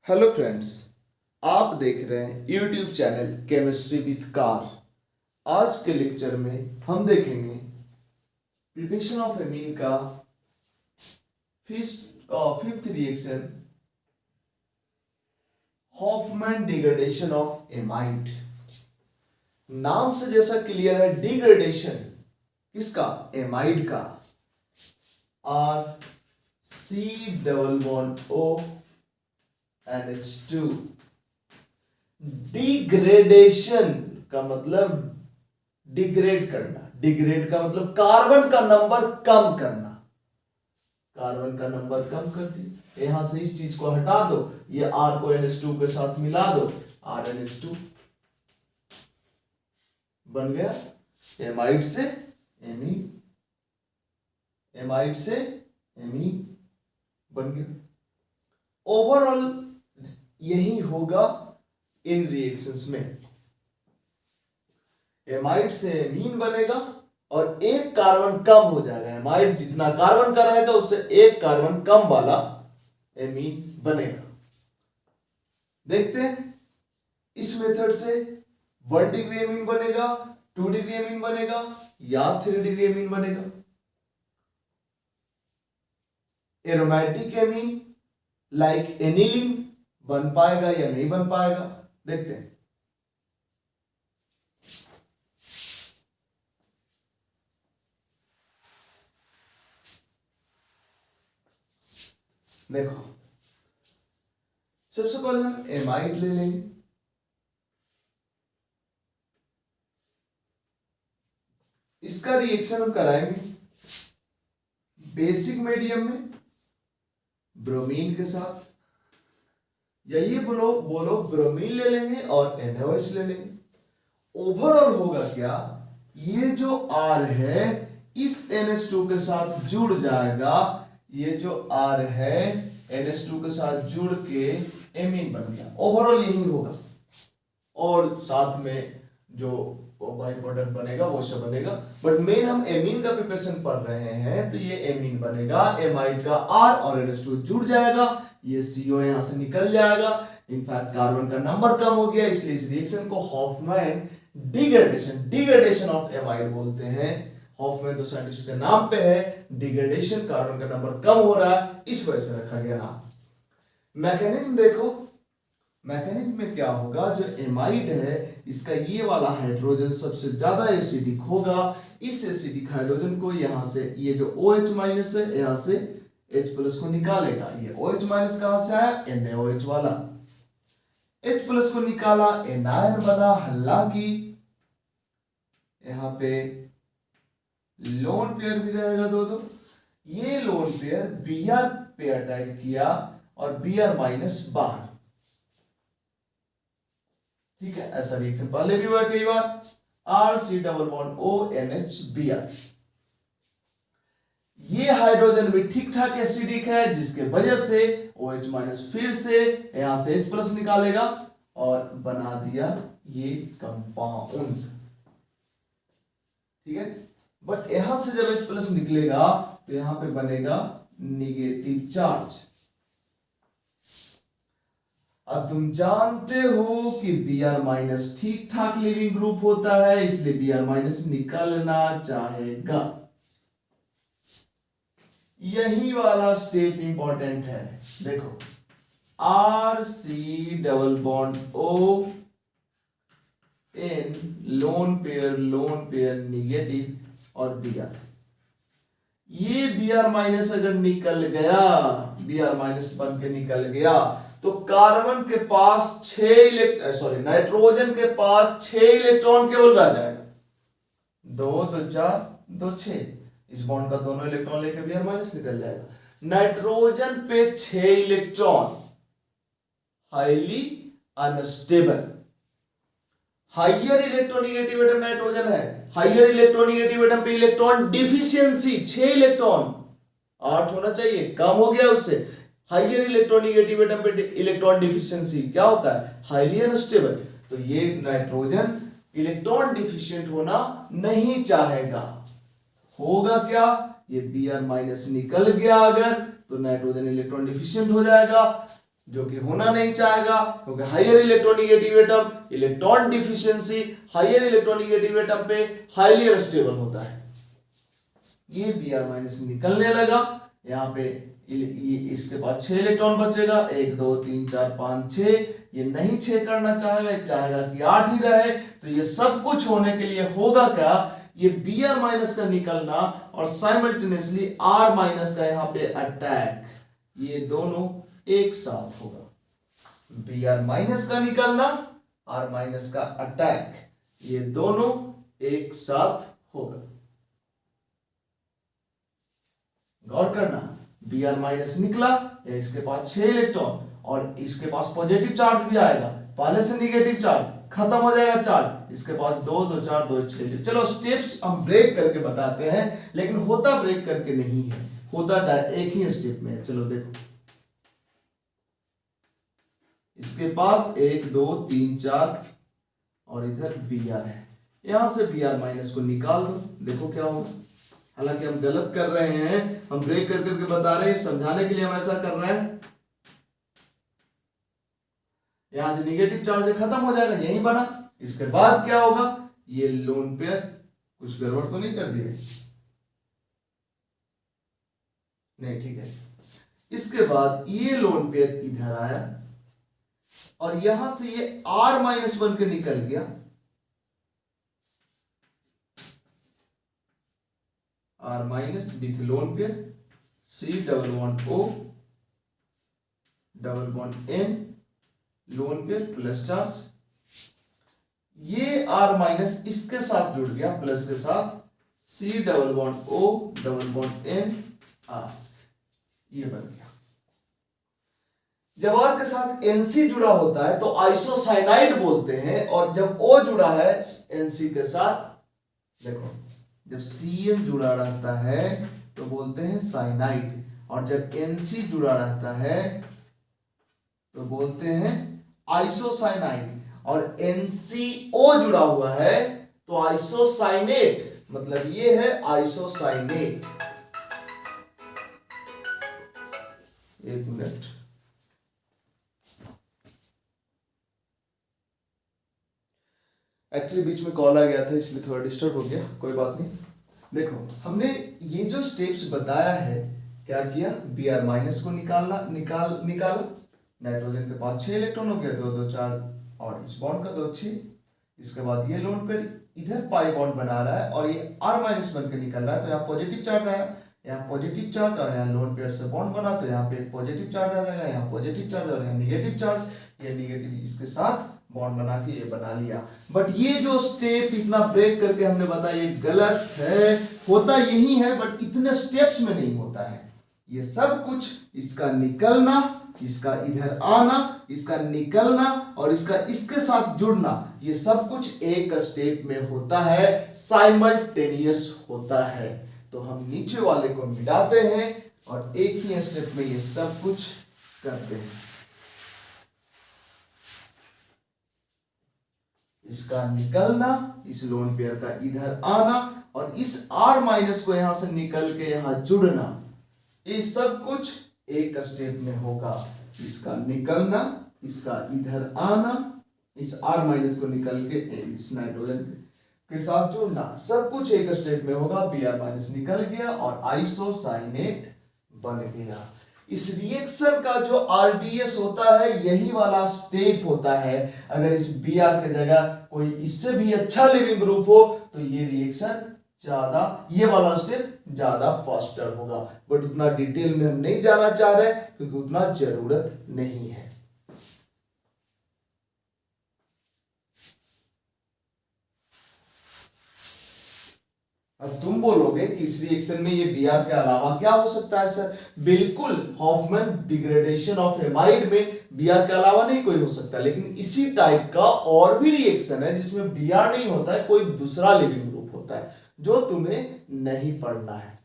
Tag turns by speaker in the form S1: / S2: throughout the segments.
S1: Hello friends, आप देख रहे हैं यूट्यूब चैनल केमिस्ट्री विद कार। आज के लेक्चर में हम देखेंगे प्रिपरेशन ऑफ एमीन का fifth reaction, Hofmann degradation of amide. नाम से जैसा क्लियर है, डिग्रेडेशन किसका? एमाइड का। R C double bond O NH2। Degradation का मतलब डिग्रेड करना, डिग्रेड का मतलब कार्बन का नंबर कम करना। कार्बन का नंबर कम कर दी, यहां से इस चीज को हटा दो, ये R को NH2 के साथ मिला दो, RNH2 बन गया एमाइड से एमीन, एमाइड से एमीन बन गया। ओवरऑल यही होगा इन रिएक्शंस में, एमाइड से एमीन बनेगा और एक कार्बन कम हो जाएगा। एमाइड जितना कार्बन का रहेगा उससे एक कार्बन कम वाला एमीन बनेगा। देखते हैं इस मेथड से 1 डिग्री एमीन बनेगा, 2 डिग्री एमीन बनेगा या 3 डिग्री एमीन बनेगा। एरोमेटिक एमीन लाइक एनिलीन बन पाएगा या नहीं बन पाएगा, देखते हैं। देखो, सबसे पहले हम एमाइड ले लेंगे। इसका रिएक्शन हम कराएंगे बेसिक मीडियम में ब्रोमीन के साथ, या ये बोलो ब्रोमीन ले लेंगे और NaOH ले लेंगे। ओवरऑल होगा क्या, ये जो R है इस NH2 के साथ जुड़ जाएगा, ये जो R है NH2 के साथ जुड़ के एमीन बन गया। ओवरऑल यही होगा, और साथ में जो बाई प्रोडक्ट बनेगा वो सब बनेगा, बट मेन हम एमीन का प्रिपरेशन पढ़ रहे हैं, तो ये एमीन बनेगा। एमाइड का R और NH2 जुड़ जाएगा, ये CO यहां से निकल जाएगा। इनफैक्ट कार्बन का नंबर कम हो गया, इसलिए इस रिएक्शन को हॉफमैन डिग्रेडेशन ऑफ एमाइड बोलते हैं। हॉफमैन तो साइंटिस्ट के नाम पे है, डिग्रेडेशन कार्बन का नंबर कम हो रहा है, इस वजह से रखा गया नाम। मैकेनिज्म देखो, मैकेनिज्म में क्या होगा, जो एमाइड है इसका ये वाला हाइड्रोजन सबसे ज्यादा एसिडिक होगा। इस एसिडिक हाइड्रोजन को यहां से, ये जो OH माइनस है यहां से H प्लस को निकालेगा। ये OH माइनस कहां से आया? NaOH वाला। H प्लस को निकाला, एनायन बना। हालांकि यहां पे लोन पेयर भी रहेगा दो, ये lone pair Br pair type किया और Br माइनस बाहर। ठीक है, ऐसा रिएक्शन पहले भी हुआ कई बार। RC double bond ONH Br। ये हाइड्रोजन भी ठीक ठाक एसिडिक है, जिसके वजह से OH माइनस फिर से यहां से H प्लस निकालेगा और बना दिया ये कंपाउंड। ठीक है, बट यहां से जब H प्लस निकलेगा तो यहां पे बनेगा निगेटिव चार्ज। अब तुम जानते हो कि Br माइनस ठीक ठाक लिविंग ग्रुप होता है, इसलिए Br माइनस निकलना चाहेगा। यही वाला स्टेप इंपॉर्टेंट है। देखो, RC double bond O N lone pair negative और Br। ये Br माइनस अगर निकल गया, Br माइनस बन के निकल गया, तो कार्बन के पास 6 नाइट्रोजन के पास 6 इलेक्ट्रॉन केवल रह जाएगा। 2 2 4 2 6, इस बॉन्ड का दोनों इलेक्ट्रॉन लेकर Br माइनस निकल जाएगा। नाइट्रोजन पे 6 electron, highly unstable. Higher electronegative atom nitrogen है, हाइयर इलेक्ट्रोनिगेटिव एटम पे इलेक्ट्रॉन डिफिशियंसी 6 इलेक्ट्रॉन, 8 होना चाहिए, कम हो गया उससे। हाइयर इलेक्ट्रोनिगेटिव एटम पे इलेक्ट्रॉन डिफिशियंसी क्या होता है? Highly unstable. तो ये नाइट्रोजन इलेक्ट्रॉन डिफिशिएंट होना नहीं चाहेगा। होगा क्या, ये Br माइनस निकल गया अगर, तो नाइट्रोजन इलेक्ट्रॉन डिफिशिएंट हो जाएगा। जो कि होना नहीं चाहेगा, क्योंकि higher electronegative atom, electron deficiency higher electronegative atom पे हाईली अनस्टेबल होता है। ये Br माइनस निकलने लगा, यहाँ पे ये इसके बाद 6 इलेक्ट्रॉन बचेगा, 1 2 3 4 5 6, ये नहीं 6 करना चाहेगा, चाहेगा कि 8 ही रहे। तो ये सब कुछ होने के लिए होगा क्या, ये Br माइनस का निकलना और साइमल्टेनियसली R माइनस का यहाँ पे अटैक, ये दोनों एक साथ होगा। Br माइनस का निकलना, R माइनस का अटैक, ये दोनों एक साथ होगा। गौर करना, Br माइनस निकला, इसके पास 6 इलेक्ट्रॉन और इसके पास पॉजिटिव चार्ज भी आएगा, पहले से निगेटिव चार्ज खत्म हो जाएगा चार्ज, इसके पास 2 2 4 2 6। चलो स्टेप्स हम ब्रेक करके बताते हैं, लेकिन होता ब्रेक करके नहीं है, होता एक ही स्टेप में है। चलो देखो, इसके पास 1 2 3 4 और इधर Br है, यहां से Br माइनस को निकाल दो, देखो क्या होगा। हालांकि हम गलत कर रहे हैं, हम ब्रेक कर करके बता रहे हैं, समझाने के लिए हम ऐसा कर रहे हैं। यहां जो निगेटिव चार्ज खत्म हो जाएगा, यही बना। इसके बाद क्या होगा, ये लोन पेयर कुछ गड़बड़ तो नहीं कर दिए, नहीं ठीक है। इसके बाद ये लोन पेयर इधर आया और यहां से ये R माइनस बन के निकल गया, R minus with lone pair, C double bond O double bond N, lone pair plus charge, ये R माइनस इसके साथ जुड़ गया प्लस के साथ, C double bond O double bond N R, ये बन गया। जब R के साथ NC जुड़ा होता है तो आइसोसाइनाइड बोलते हैं, और जब O जुड़ा है NC के साथ, देखो जब Cn जुड़ा रहता है तो बोलते हैं साइनाइड, और जब Nc जुड़ा रहता है तो बोलते हैं आइसोसाइनाइड, और NCO जुड़ा हुआ है तो आइसोसाइनेट, मतलब ये है आइसोसाइनेट। एक मिनट, एक्चुअली बीच में कॉल आ गया था इसलिए थोड़ा डिस्टर्ब हो गया, कोई बात नहीं। देखो हमने ये जो स्टेप्स बताया है, क्या किया, Br माइनस को निकाला, नाइट्रोजन के पास 6 इलेक्ट्रॉन हो गया, 2 2 4 और इस बॉन्ड का 2 6। इसके बाद ये लोन पेयर इधर पाई बॉन्ड बना रहा है और ये R माइनस बन के निकल रहा है, तो यहाँ पॉजिटिव चार्ज आया, यहाँ पॉजिटिव चार्ज, और यहाँ लोन पेयर से बॉन्ड बना तो यहाँ पे पॉजिटिव चार्ज आ जाएगा, यहाँ पॉजिटिव चार्ज और यहाँ निगेटिव चार्ज, ये निगेटिव इसके साथ बॉन्ड बना के ये बना लिया। बट ये जो स्टेप इतना ब्रेक करके हमने बताया, ये गलत है, होता यही है बट इतने स्टेप्स में नहीं होता है। ये सब कुछ, इसका निकलना, इसका इधर आना, इसका निकलना और इसका इसके साथ जुड़ना, ये सब कुछ एक स्टेप में होता है, साइमल्टेनियस होता है। तो हम नीचे वाले को मिटाते हैं और एक ही स्टेप में ये सब कुछ करते हैं। इसका निकलना, इस लोन पेयर का इधर आना और इस R माइनस को यहां से निकल के यहां जुड़ना, ये सब कुछ एक स्टेप में होगा। इसका निकलना, इसका इधर आना, इस R माइनस को निकल के इस नाइट्रोजन के साथ जुड़ना, सब कुछ एक स्टेप में होगा। Br माइनस निकल गया और आइसोसाइनेट बन गया। इस रिएक्शन का जो RDS होता है, यही वाला स्टेप होता है। अगर इस Br की जगह कोई इससे भी अच्छा लिविंग ग्रुप हो तो ये रिएक्शन ज्यादा, ये वाला स्टेप ज्यादा फास्टर होगा। बट उतना डिटेल में हम नहीं जाना चाह रहे क्योंकि उतना जरूरत नहीं है। अब तुम बोलोगे कि इस रिएक्शन में ये Br के अलावा क्या हो सकता है सर? बिल्कुल, हॉफमैन डिग्रेडेशन ऑफ हेमाइड में Br के अलावा नहीं कोई हो सकता, लेकिन इसी टाइप का और भी रिएक्शन है जिसमें Br नहीं होता है, कोई दूसरा लिविंग ग्रुप होता है जो तुम्हें नहीं पढ़ना है।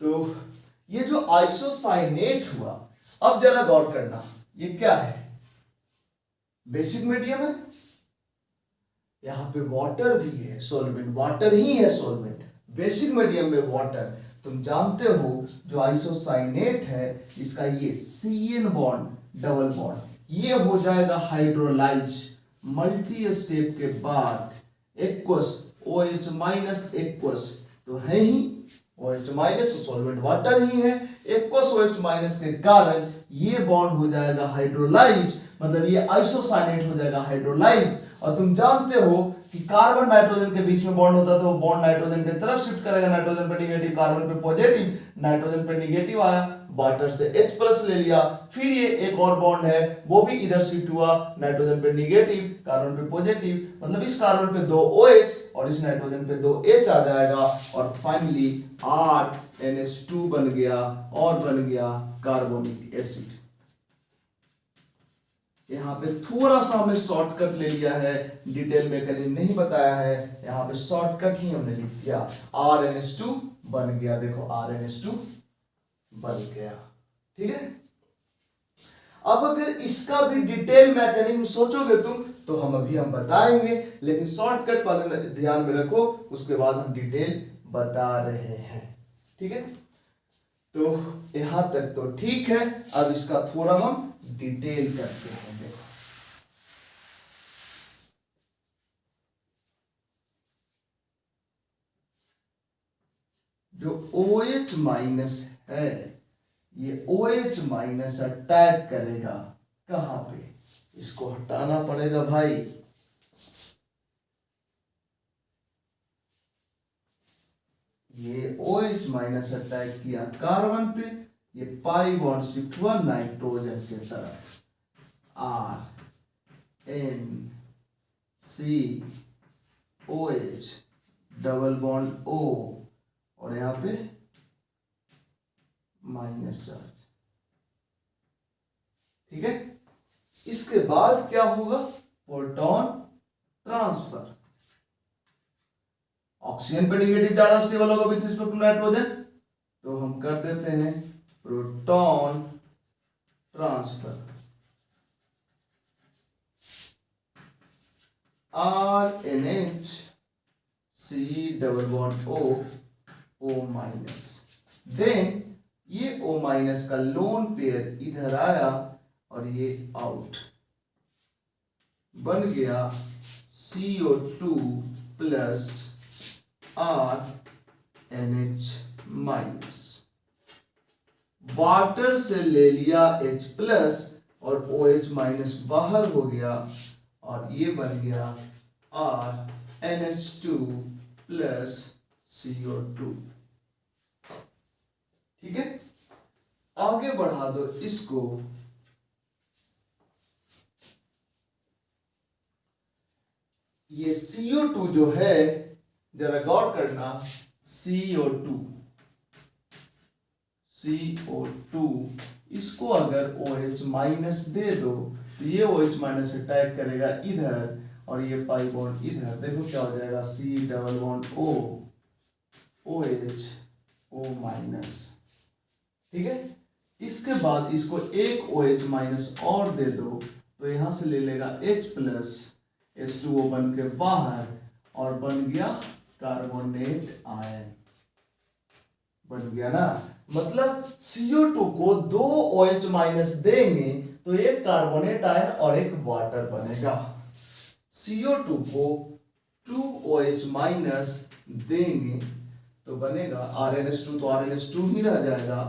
S1: तो ये जो आइसोसाइनेट हुआ, अब जरा गौर करना, ये क्या है? बेसिक मीडियम है, यहां पे वाटर भी है, सॉल्वेंट, वाटर ही है सॉल्वेंट, बेसिक मीडियम में वाटर। तुम जानते हो जो आइसोसाइनेट है इसका ये CN बॉन्ड डबल बॉन्ड ये हो जाएगा हाइड्रोलाइज मल्टी स्टेप के बाद एक्वस OH माइनस एक्वस तो है ही OH माइनस सॉल्वेंट वाटर ही है एक्वस OH माइनस के कारण ये बॉन्ड हो जाएगा हाइड्रोलाइज मतलब ये आइसोसाइनेट हो जाएगा हाइड्रोलाइज। और तुम जानते हो कि कार्बन नाइट्रोजन के बीच में बॉन्ड होता है तो वो बॉन्ड नाइट्रोजन की तरफ शिफ्ट करेगा नाइट्रोजन पे नेगेटिव कार्बन पे पॉजिटिव नाइट्रोजन पे नेगेटिव आया वाटर से H प्लस ले लिया फिर ये एक और बॉन्ड है वो भी इधर शिफ्ट हुआ नाइट्रोजन पे नेगेटिव कार्बन पे पॉजिटिव मतलब इस कार्बन पे 2 OH और इस नाइट्रोजन पे 2 H आ जाएगा और फाइनली RNH2 बन गया और बन गया कार्बोनिक एसिड। यहाँ पे थोड़ा सा हमने शॉर्टकट ले लिया है डिटेल मैकेनिज्म नहीं बताया है यहाँ पे शॉर्टकट ही हमने लिख दिया RNH2 बन गया देखो RNH2 बन गया ठीक है। अब अगर इसका भी डिटेल मैकेनिज्म सोचोगे तुम तो हम बताएंगे लेकिन शॉर्टकट वाले ध्यान में रखो उसके बाद हम डिटेल बता रहे हैं ठीक है। तो यहां तक तो ठीक है अब इसका थोड़ा हम डिटेल करते हैं। देखो जो OH माइनस है ये OH माइनस अटैक करेगा कहां पे इसको हटाना पड़ेगा भाई ये OH माइनस अटैक किया कार्बन पे ये पाई बॉन्ड शिफ्ट हुआ नाइट्रोजन की तरफ RNCOH डबल बॉन्ड O और यहाँ पे माइनस चार्ज ठीक है। इसके बाद क्या होगा प्रोटॉन ट्रांसफर ऑक्सीजन पे नेगेटिव ज्यादा स्टेबल होगा विथ रिस्पेक्ट टू नाइट्रोजन तो हम कर देते हैं proton transfer RNH C double bond O minus then ये O माइनस का लोन पेयर इधर आया और ये आउट बन गया CO2 plus RNH minus water से ले लिया H प्लस और OH माइनस बाहर हो गया और ये बन गया RNH2 प्लस CO2 ठीक है। आगे बढ़ा दो इसको ये CO2 जो है जरा गौर करना CO2 इसको अगर OH माइनस दे दो तो ये OH माइनस अटैक करेगा इधर और ये पाई बॉन्ड इधर देखो क्या हो जाएगा C double bond O OH O minus ठीक है। इसके बाद इसको एक OH माइनस और दे दो तो यहां से ले लेगा H प्लस H2O बन के बाहर और बन गया कार्बोनेट आयन बन गया ना मतलब CO2 को 2 OH माइनस देंगे तो एक कार्बोनेट आयन और एक वाटर बनेगा CO2 को 2 OH माइनस देंगे तो बनेगा RNH2 तो RNH2 ही रह जाएगा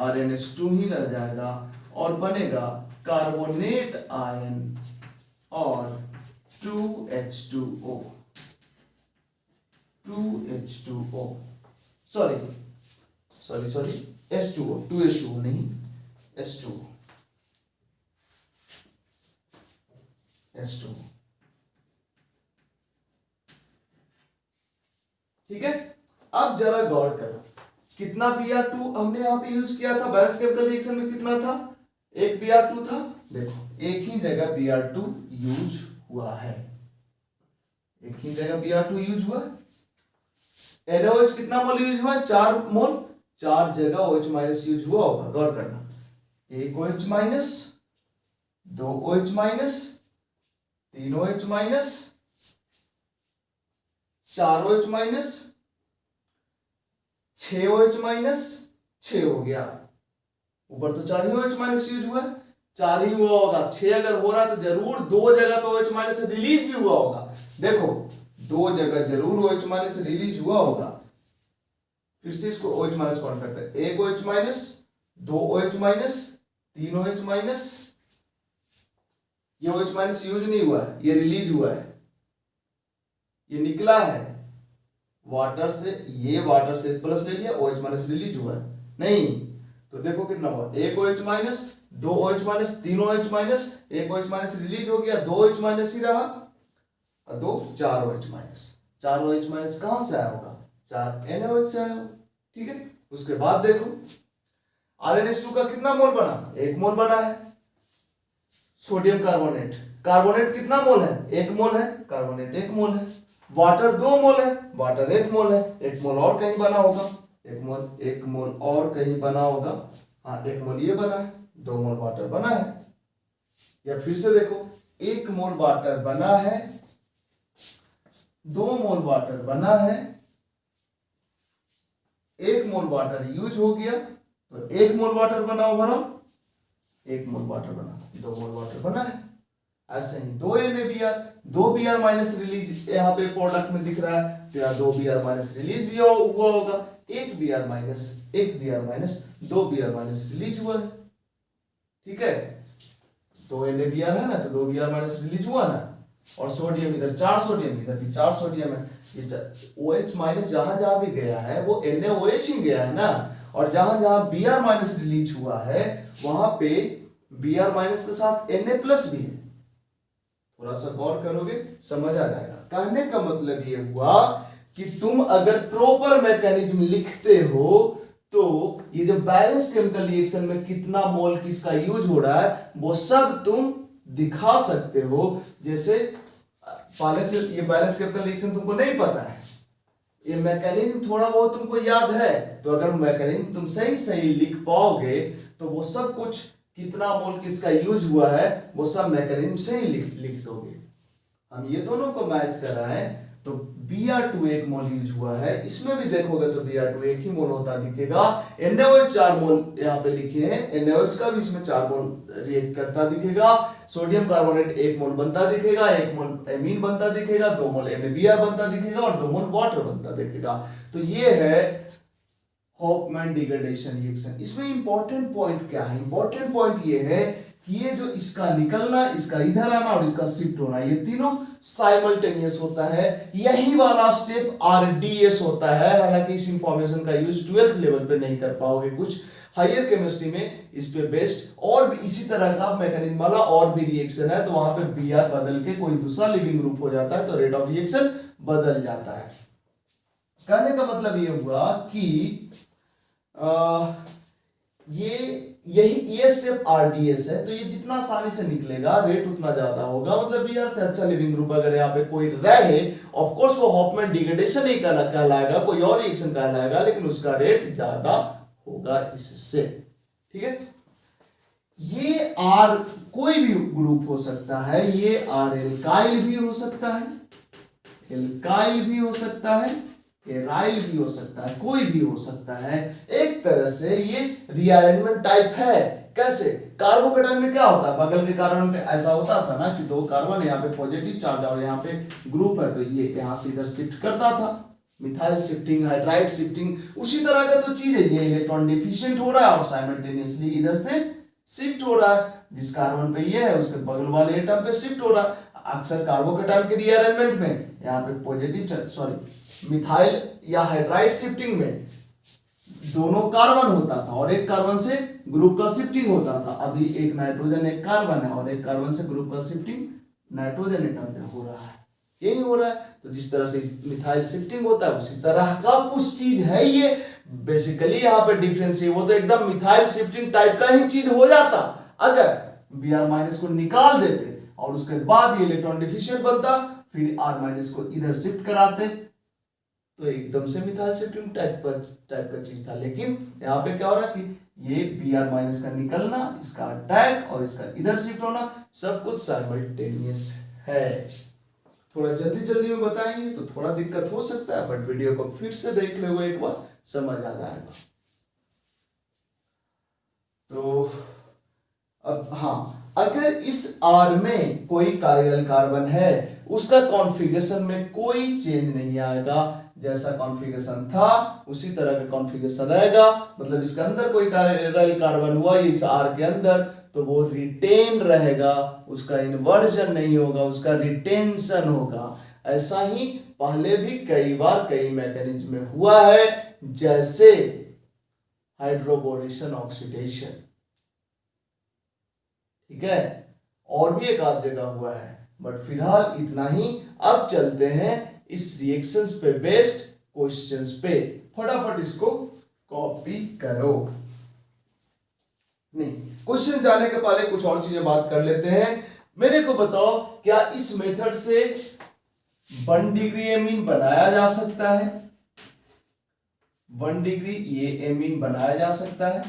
S1: RNH2 ही रह जाएगा और बनेगा कार्बोनेट आयन और 2H2O सॉरी H2O 2H2O नहीं H2O ठीक है। अब जरा गौर करो कितना Br2 हमने यहाँ पे यूज किया था बैलेंस केमिकल रिएक्शन में कितना था एक Br2 था देखो एक ही जगह Br2 यूज हुआ है एक ही जगह Br2 यूज हुआ NaOH कितना मोल यूज हुआ 4 मोल 4 जगह OH माइनस यूज हुआ होगा गौर करना एक OH minus 2 OH minus 3 OH minus 4 OH minus 6OH minus 6 हो गया, ऊपर तो 4 ही OH माइनस यूज हुआ है, 4 ही हुआ होगा। 6 अगर हो रहा है तो जरूर 2 जगह पे OH माइनस रिलीज भी हुआ होगा। देखो 2 जगह जरूर OH माइनस रिलीज हुआ होगा। फिर से इसको OH माइनस काउंट करते हैं, 1 OH minus, 2 OH minus, 3 OH minus. ये OH माइनस यूज नहीं हुआ है, ये रिलीज हुआ है, ये निकला है वाटर से, ये वाटर से प्लस ले लिया, OH माइनस रिलीज हुआ है नहीं। तो देखो कितना हुआ, 1 OH minus, 2 OH minus, 3 OH minus, 1 OH minus release हो गया, 2 OH माइनस ही रहा और 2 4 OH माइनस। 4 OH माइनस कहां से आया होगा, 4 NaOH से आया होगा। ठीक है, उसके बाद देखो RnH2 का कितना मोल बना, 1 मोल बना है। सोडियम कार्बोनेट, कार्बोनेट कितना मोल है, 1 मोल है, कार्बोनेट 1 मोल है। वाटर 2 मोल है, वाटर 1 मोल है, 1 मोल और कहीं बना होगा, 1 मोल और कहीं बना होगा। हाँ 1 मोल ये बना है, 2 मोल वाटर बना है। या फिर से देखो 1 मोल वाटर बना है, 2 मोल वाटर बना है, 1 मोल वाटर यूज हो गया तो 1 मोल वाटर बना ओवरऑल, 1 मोल वाटर बना, 2 मोल वाटर बना है। ऐसे ही 2 NaBr, 2 Br माइनस रिलीज यहाँ पे प्रोडक्ट में दिख रहा है, तो यहाँ 2 Br माइनस रिलीज भी हुआ होगा, 1 Br minus, 1 Br minus, 2 Br minus release हुआ है। ठीक है, 2 NaBr है ना, तो 2 Br माइनस रिलीज हुआ ना, और सोडियम इधर 4 सोडियम, इधर भी 4 सोडियम है। ये OH माइनस जहां जहां भी गया है वो NaOH ही गया है ना, और जहां जहां Br माइनस रिलीज हुआ है वहां पे Br माइनस के साथ Na प्लस भी है। थोड़ा सा गौर करोगे समझ आ जाएगा। कहने का मतलब ये हुआ कि तुम अगर प्रॉपर मैकेनिज्म लिखते हो तो ये जो बैलेंस केमिकल रिएक्शन में कितना मोल किसका यूज हो रहा है वो सब तुम दिखा सकते हो। जैसे पहले से ये बैलेंस केमिकल रिएक्शन तुमको नहीं पता है, ये मैकेनिज्म थोड़ा बहुत तुमको याद है, तो अगर मैकेनिज्म तुम सही सही लिख पाओगे तो वो सब कुछ कितना मोल किसका यूज हुआ है वो सब मैकेनिज्म से ही लिख दोगे। हम ये दोनों को मैच कर रहे हैं तो Br2 1 मोल यूज हुआ है, इसमें भी देखोगे तो Br2 1 ही मोल होता दिखेगा। NaOH 4 मोल यहाँ पे लिखे हैं, NaOH का भी इसमें 4 मोल रिएक्ट करता दिखेगा। सोडियम कार्बोनेट 1 मोल बनता दिखेगा, 1 मोल एमीन बनता दिखेगा, 2 मोल NaBr बनता दिखेगा और 2 मोल वाटर बनता दिखेगा। तो ये है हॉफमैन डिग्रेडेशन रिएक्शन। इसमें इंपॉर्टेंट पॉइंट क्या है, इंपॉर्टेंट पॉइंट ये है कि ये जो इसका निकलना, इसका इधर आना और इसका शिफ्ट होना, ये तीनों साइमल्टेनियस होता है। यही वाला स्टेप RDS होता है। हालांकि इस इंफॉर्मेशन का यूज 12th लेवल पे नहीं कर पाओगे, कुछ हायर केमिस्ट्री में इस पे बेस्ड और भी इसी तरह का मैकेनिज्म वाला और भी रिएक्शन है, तो वहां पे Br बदल के कोई दूसरा लिविंग ग्रुप हो जाता है तो रेट ऑफ रिएक्शन बदल जाता है। कहने का मतलब ये हुआ कि ये स्टेप RDS है, तो ये जितना आसानी से निकलेगा रेट उतना ज्यादा होगा। मतलब Br से अच्छा लिविंग ग्रुप अगर यहाँ पे कोई रहे, ऑफ कोर्स वो हॉफमैन डिग्रेडेशन ही कहलाएगा, कोई और रिएक्शन कहलाएगा, लेकिन उसका रेट ज्यादा होगा इससे। ठीक है, ये R कोई भी ग्रुप हो सकता है, ये R एल्काइल भी हो सकता है, एल्काइल भी हो सकता है, एराइल भी हो सकता है, कोई भी हो सकता है। एक तरह से ये रीअरेंजमेंट टाइप है। कैसे, कार्बोकेटाइन में क्या होता है, बगल के कार्बन में ऐसा होता था ना कि 2 कार्बन यहाँ पे पॉजिटिव चार्ज और यहाँ पे ग्रुप है, तो ये यहाँ से इधर शिफ्ट करता था, मिथाइल शिफ्टिंग, हाइड्राइड शिफ्टिंग, उसी तरह का तो चीज है। ये इलेक्ट्रॉन डिफिशिएंट हो रहा है और साइमल्टेनियसली इधर से शिफ्ट हो रहा है, जिस कार्बन पे ये है उसके बगल वाले एटम पे शिफ्ट हो रहा है। अक्सर कार्बोकेटाइन के रीअरेंजमेंट में यहाँ पे पॉजिटिव मिथाइल या हाइड्राइड शिफ्टिंग में दोनों कार्बन होता था और एक कार्बन से ग्रुप का शिफ्टिंग होता था। अभी एक नाइट्रोजन एक कार्बन है और एक कार्बन से ग्रुप का शिफ्टिंग नाइट्रोजन एटम पे हो रहा है, यही हो रहा है। तो जिस तरह से मिथाइल शिफ्टिंग होता है उसी तरह का कुछ चीज है ये। बेसिकली यहाँ पे डिफरेंस है, वो तो एकदम मिथाइल शिफ्टिंग टाइप का ही चीज हो जाता अगर Br- को निकाल देते और उसके बाद ये इलेक्ट्रॉन डिफिशिएंट बनता, फिर R- को इधर शिफ्ट कराते, तो एकदम से मिथाइल शिफ्टिंग टाइप का चीज था। लेकिन यहाँ पे क्या हो रहा है कि ये Br- का निकलना, इसका अटैक और इसका इधर शिफ्ट होना सब कुछ साइमल्टेनियस है। थोड़ा जल्दी जल्दी में बताएंगे तो थोड़ा दिक्कत हो सकता है, बट वीडियो को फिर से देख लो एक बार, समझ आ जाएगा। तो अब हाँ, अगर इस R में कोई कार्बन कार्बन है, उसका कॉन्फ़िगरेशन में कोई चेंज नहीं आएगा, जैसा कॉन्फ़िगरेशन था उसी तरह का कॉन्फ़िगरेशन रहेगा। मतलब इसके अंदर कोई कार्बन हुआ इस R के अंदर, तो वो रिटेन रहेगा, उसका इन्वर्जन नहीं होगा, उसका रिटेंशन होगा। ऐसा ही पहले भी कई बार कई मैकेनिज्म में हुआ है, जैसे हाइड्रोबोरेशन ऑक्सीडेशन, ठीक है, और भी एक आध जगह हुआ है, बट फिलहाल इतना ही। अब चलते हैं इस रिएक्शंस पे बेस्ड क्वेश्चंस पे। फटाफट इसको कॉपी करो। नहीं, क्वेश्चन जाने के पहले कुछ और चीजें बात कर लेते हैं। मेरे को बताओ, क्या इस मेथड से 1 डिग्री एमीन बनाया जा सकता है? 1 डिग्री ये एमीन बनाया जा सकता है?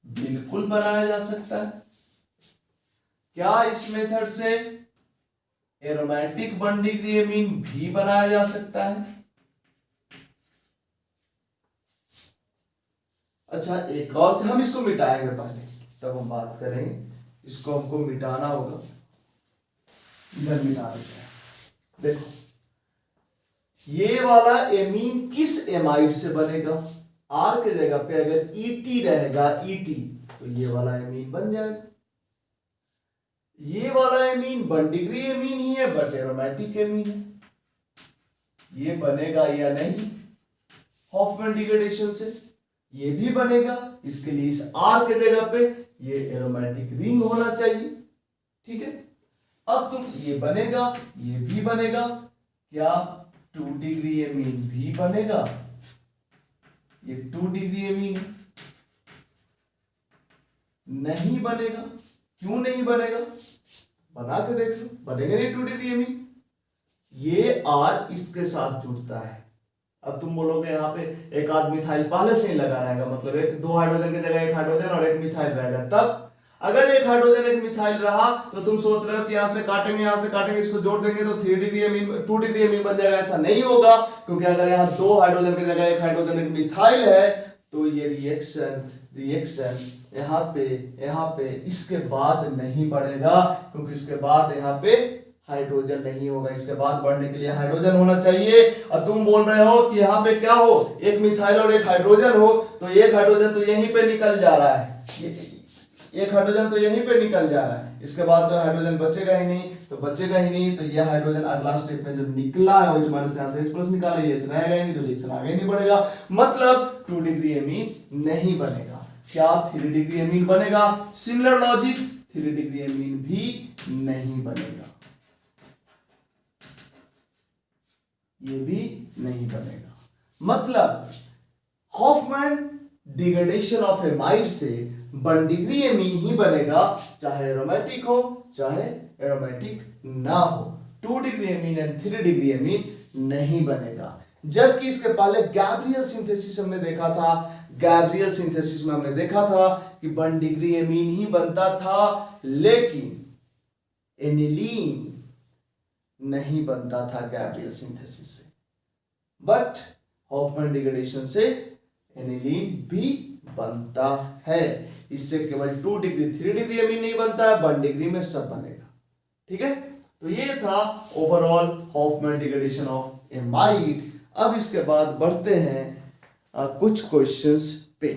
S1: बिल्कुल बनाया जा सकता है। क्या इस मेथड से एरोमेटिक 1 डिग्री एमीन भी बनाया जा सकता है? अच्छा, एक और, हम इसको मिटाएंगे पहले, तब हम बात करेंगे। इसको हमको मिटाना होगा, इधर मिटा देते हैं। देखो, ये वाला एमीन किस एमाइड से बनेगा? R के जगह पे अगर ET रहेगा, ET, तो ये वाला एमीन बन जाएगा। ये वाला एमीन 1 डिग्री एमीन ही है, बट एरोमेटिक एमीन है। ये बनेगा या नहीं हॉफमैन डिग्रेडेशन से? ये भी बनेगा। इसके लिए इस R के जगह पे ये एरोमेटिक रिंग होना चाहिए, ठीक है। अब तुम ये बनेगा, ये भी बनेगा, क्या 2 डिग्री एमीन भी बनेगा? ये 2 डिग्री एमीन नहीं बनेगा। क्यों नहीं बनेगा? बना के देख लो, बनेगा नहीं 2 डिग्री एमीन। ये R इसके साथ जुड़ता है। अब तुम बोलोगे यहाँ पे एक आध मिथाइल पहले से ही लगा रहेगा, मतलब एक 2 हाइड्रोजन की जगह 1 हाइड्रोजन और 1 मिथाइल रहेगा। तब अगर 1 हाइड्रोजन 1 मिथाइल रहा, तो तुम सोच रहे हो कि यहाँ से काटेंगे, यहाँ से काटेंगे, इसको जोड़ देंगे तो 3 डिग्री एमीन 2 डिग्री एमीन बन जाएगा। ऐसा नहीं होगा, क्योंकि अगर यहाँ 2 हाइड्रोजन की जगह 1 हाइड्रोजन 1 मिथाइल है, तो ये रिएक्शन यहाँ पे इसके बाद नहीं बढ़ेगा, क्योंकि इसके बाद यहाँ पे हाइड्रोजन नहीं होगा। इसके बाद बढ़ने के लिए हाइड्रोजन होना चाहिए। और तुम बोल रहे हो कि यहाँ पे क्या हो, 1 मिथाइल और 1 हाइड्रोजन हो, तो 1 हाइड्रोजन तो यहीं पे निकल जा रहा है, 1 हाइड्रोजन तो यहीं पे निकल जा रहा है। इसके बाद तो हाइड्रोजन बचेगा ही नहीं, तो बचेगा ही नहीं, तो यह हाइड्रोजन अगला स्टेप में जो निकला है, वो माइनस यहाँ से H+ निकाला, ये H रहेगा ही नहीं, तो रिएक्शन आगे नहीं बढ़ेगा। मतलब 2 डिग्री एमीन नहीं बनेगा। क्या 3 डिग्री एमीन बनेगा? सिमिलर लॉजिक, 3 डिग्री एमीन भी नहीं बनेगा, ये भी नहीं बनेगा। मतलब हॉफमैन डिग्रेडेशन ऑफ एमाइड से 1 डिग्री एमीन ही बनेगा, चाहे एरोमेटिक हो चाहे एरोमेटिक ना हो। 2 degree amine and 3 degree amine नहीं बनेगा। जबकि इसके पहले गैब्रियल सिंथेसिस हमने देखा था, गैब्रियल सिंथेसिस में हमने देखा था कि 1 डिग्री एमीन ही बनता था, लेकिन एनिलीन नहीं बनता था गैब्रियल सिंथेसिस से। बट हॉफमैन डिग्रेडेशन से एनिलीन भी बनता है। इससे केवल 2 डिग्री 3 डिग्री एमीन नहीं बनता है, 1 डिग्री में सब बनेगा, ठीक है। तो ये था overall Hofmann degradation of amide. अब इसके बाद बढ़ते हैं कुछ क्वेश्चंस पे।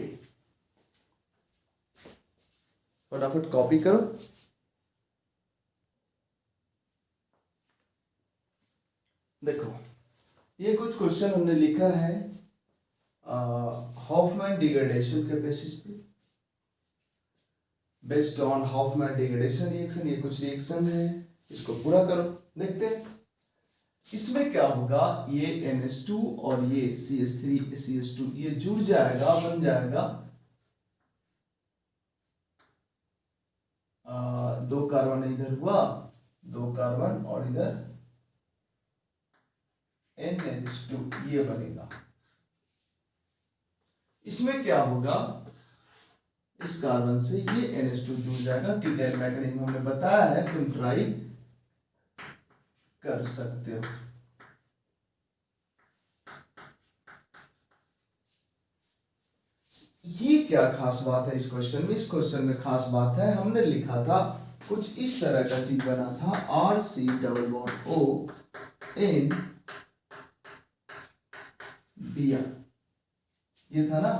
S1: फटाफट कॉपी करो। देखो, ये कुछ क्वेश्चन हमने लिखा है हॉफमैन डिग्रेडेशन के बेसिस पे, based on Hofmann degradation reaction. ये कुछ रिएक्शन है, इसको पूरा करो। देखते हैं इसमें क्या होगा। ये NH2 और ये CH3 CH2 ये जुड़ जाएगा, बन जाएगा 2 कार्बन इधर हुआ, 2 कार्बन और इधर NH2 ये बनेगा। इसमें क्या होगा, इस कार्बन से ये NH2 जुड़ जाएगा। डिटेल मैकेनिज्म हमने बताया है, तुम ट्राई कर सकते हो। क्या खास बात है इस क्वेश्चन में? इस क्वेश्चन में खास बात है, हमने लिखा था कुछ इस तरह का चीज बना था, R C double bond O N B R, ये था ना।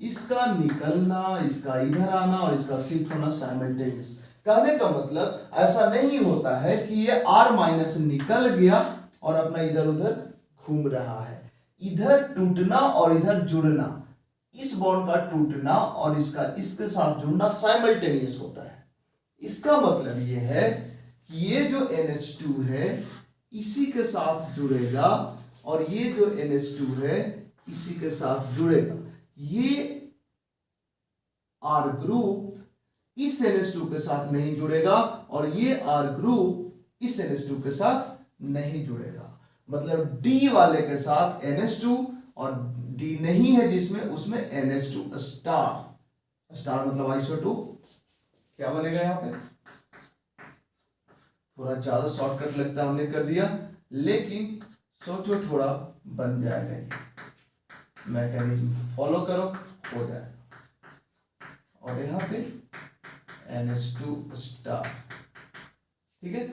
S1: इसका निकलना, इसका इधर आना और इसका शिफ्ट होना साइमल्टेनियस। कहने का मतलब ऐसा नहीं होता है कि ये आर माइनस निकल गया और अपना इधर उधर घूम रहा है। इधर टूटना और इधर जुड़ना, इस बॉन्ड का टूटना और इसका इसके साथ जुड़ना साइमल्टेनियस होता है। इसका मतलब ये है कि ये जो NH2 है इसी के साथ जुड़ेगा और ये जो NH2 है इसी के साथ जुड़ेगा। ये R ग्रुप इस NH2 के साथ नहीं जुड़ेगा और ये R ग्रुप इस NH2 के साथ नहीं जुड़ेगा। मतलब D वाले के साथ NH2 और D नहीं है जिसमें, उसमें NH2 स्टार। स्टार मतलब आइसोटोप। क्या बनेगा यहाँ पे? थोड़ा ज्यादा शॉर्टकट लगता है, हमने कर दिया, लेकिन सोचो थोड़ा बन जाएगा ये। मैकेनिज्म फॉलो करो, हो जाएगा। और यहाँ पे NH2 स्टार, ठीक है।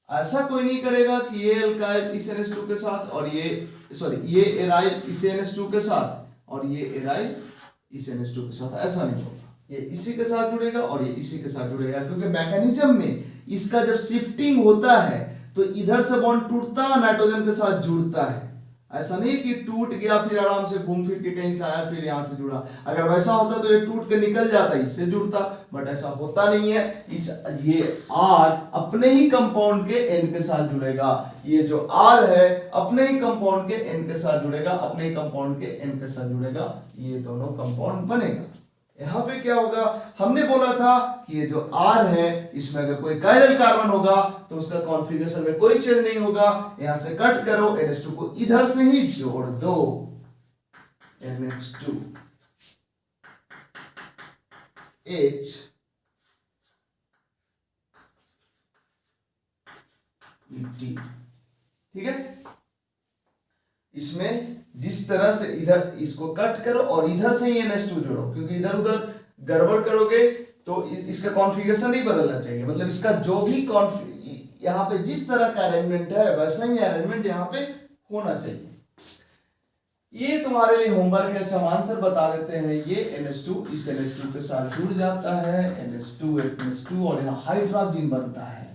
S1: ऐसा कोई नहीं करेगा कि ये एल्काइल इस NH2 के साथ और ये एराइल इस NH2 के साथ और ये एराइल इस NH2 के साथ, ऐसा नहीं होगा। ये इसी के साथ जुड़ेगा और ये इसी के साथ जुड़ेगा, क्योंकि मैकेनिज्म में इसका जब शिफ्टिंग होता है तो इधर से बॉन्ड टूटता है, नाइट्रोजन के साथ जुड़ता है। ऐसा नहीं कि टूट गया फिर आराम से घूम फिर के कहीं से आया फिर यहाँ से जुड़ा। अगर वैसा होता तो ये टूट के निकल जाता, इससे जुड़ता, बट ऐसा होता नहीं है। ये R अपने ही कंपाउंड के N के साथ जुड़ेगा। ये जो R है अपने ही कंपाउंड के N के साथ जुड़ेगा, अपने ही कंपाउंड के N के साथ जुड़ेगा, ये दोनों कंपाउंड बनेगा। यहाँ पे क्या होगा? हमने बोला था कि ये जो R है इसमें अगर कोई कायरल कार्बन होगा तो उसका कॉन्फ़िगरेशन में कोई चेंज नहीं होगा। यहां से कट करो, NH2 को इधर से ही जोड़ दो, NH2 H ET, ठीक है। इसमें जिस तरह से इधर इसको कट करो और इधर से ही NH2 जोड़ो, क्योंकि इधर उधर गड़बड़ करोगे तो इसका कॉन्फ़िगरेशन नहीं बदलना चाहिए। मतलब इसका जो भी यहाँ पे जिस तरह का अरेंजमेंट है वैसा ही अरेंजमेंट यहाँ पे होना चाहिए। ये तुम्हारे लिए होमवर्क है, सब आंसर बता देते हैं। ये NH2 इस NH2 के साथ जुड़ जाता है, NH2 NH2 और यहाँ हाइड्रोजन बनता है।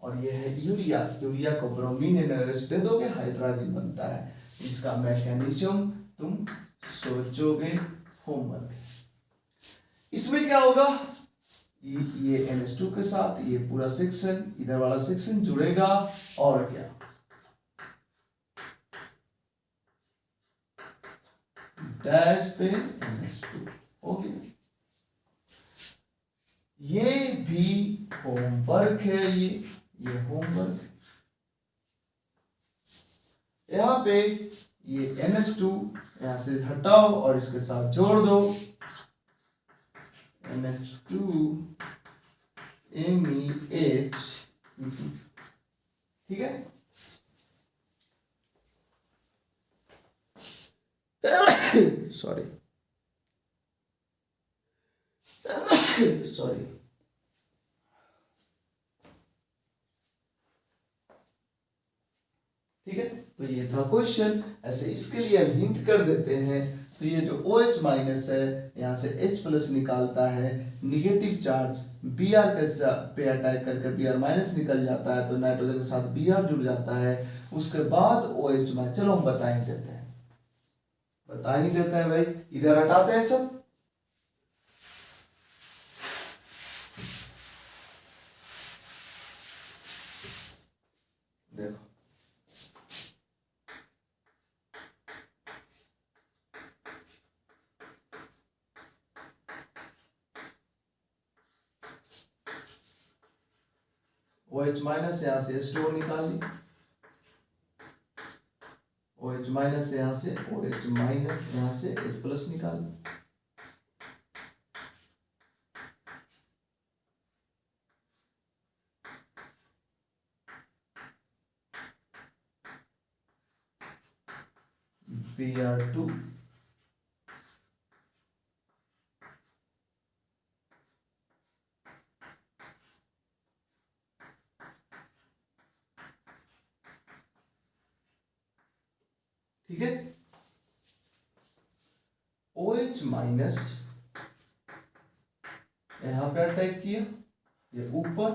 S1: और ये है यूरिया, यूरिया को ब्रोमीन NaOH दे दोगे, हाइड्रोजन बनता है। इसका मैकेनिज्म तुम सोचोगे, होमवर्क। इसमें क्या होगा? ये NH2 के साथ ये पूरा सेक्शन, इधर वाला सेक्शन जुड़ेगा और क्या, डैश पे NH2 हो गया। ये भी होमवर्क है, ये होमवर्क। यहां पे ये NH2 यहां से हटाओ और इसके साथ जोड़ दो, NH2 MEH, ठीक है। Sorry sorry. ठीक है, तो ये था क्वेश्चन। ऐसे इसके लिए हम हिंट कर देते हैं। तो ये जो OH माइनस है यहाँ से H प्लस निकालता है, निगेटिव चार्ज Br पे अटैक करके Br माइनस निकल जाता है, तो नाइट्रोजन के साथ Br जुड़ जाता है। उसके बाद OH माइनस, चलो हम बता ही देते हैं भाई, इधर हटाते हैं सब। देखो OH माइनस यहाँ से H2O निकाल ली, OH माइनस यहाँ से OH माइनस यहाँ से H प्लस निकाल ली। Br2 ठीक है। OH माइनस यहां पे अटैक किया, ये ऊपर,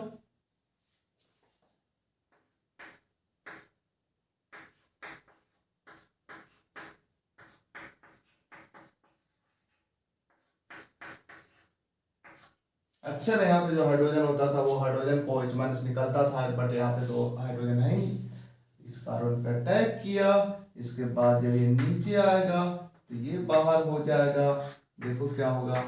S1: अक्सर यहाँ पे जो हाइड्रोजन होता था वो हाइड्रोजन को OH माइनस निकलता था, बट यहाँ पे तो हाइड्रोजन है ही, इस कार्बन पे अटैक किया। इसके बाद जब ये नीचे आएगा तो ये बाहर हो जाएगा, देखो क्या होगा,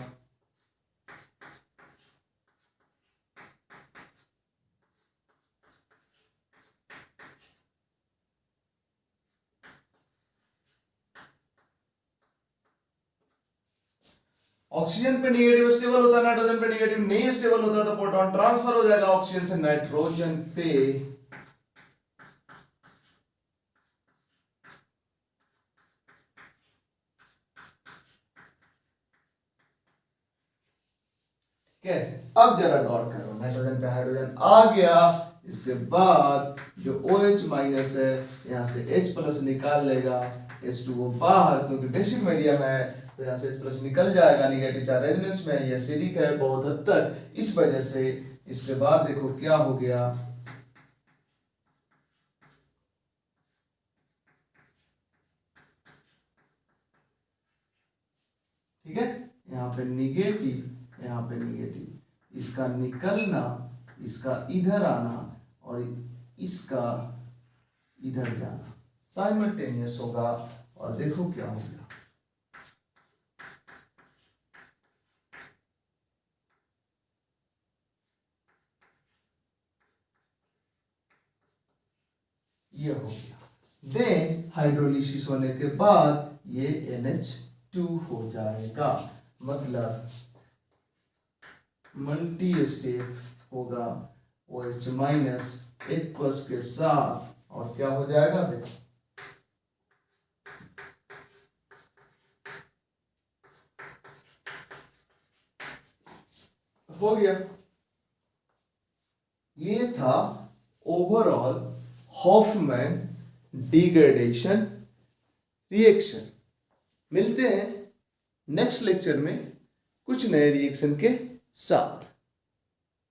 S1: ऑक्सीजन पे निगेटिव स्टेबल होता है, नाइट्रोजन पे निगेटिव नहीं स्टेबल होता, तो प्रोटॉन ट्रांसफर हो जाएगा ऑक्सीजन से नाइट्रोजन पे। ठीक है, अब जरा गौर करो, नाइट्रोजन पे हाइड्रोजन आ गया, इसके बाद जो OH माइनस है यहाँ से H प्लस निकाल लेगा, H2O बाहर, क्योंकि बेसिक मीडियम है तो यहाँ से H प्लस निकल जाएगा, निगेटिव चार्ज रेजोनेंस में, ये एसिडिक है बहुत हद तक, इस वजह से। इसके बाद देखो क्या हो गया, ठीक है, यहाँ पे निगेटिव, यहाँ पे निगेटिव, इसका निकलना, इसका इधर आना और इसका इधर जाना साइमल्टेनियस होगा, और देखो क्या हो गया, ये हो गया। देन हाइड्रोलिसिस होने के बाद ये NH2 हो जाएगा, मतलब मल्टी स्टेप होगा OH माइनस H+ के साथ, और क्या हो जाएगा देखो, हो गया। ये था ओवरऑल हॉफमैन डिग्रेडेशन रिएक्शन। मिलते हैं नेक्स्ट लेक्चर में कुछ नए रिएक्शन के साथ।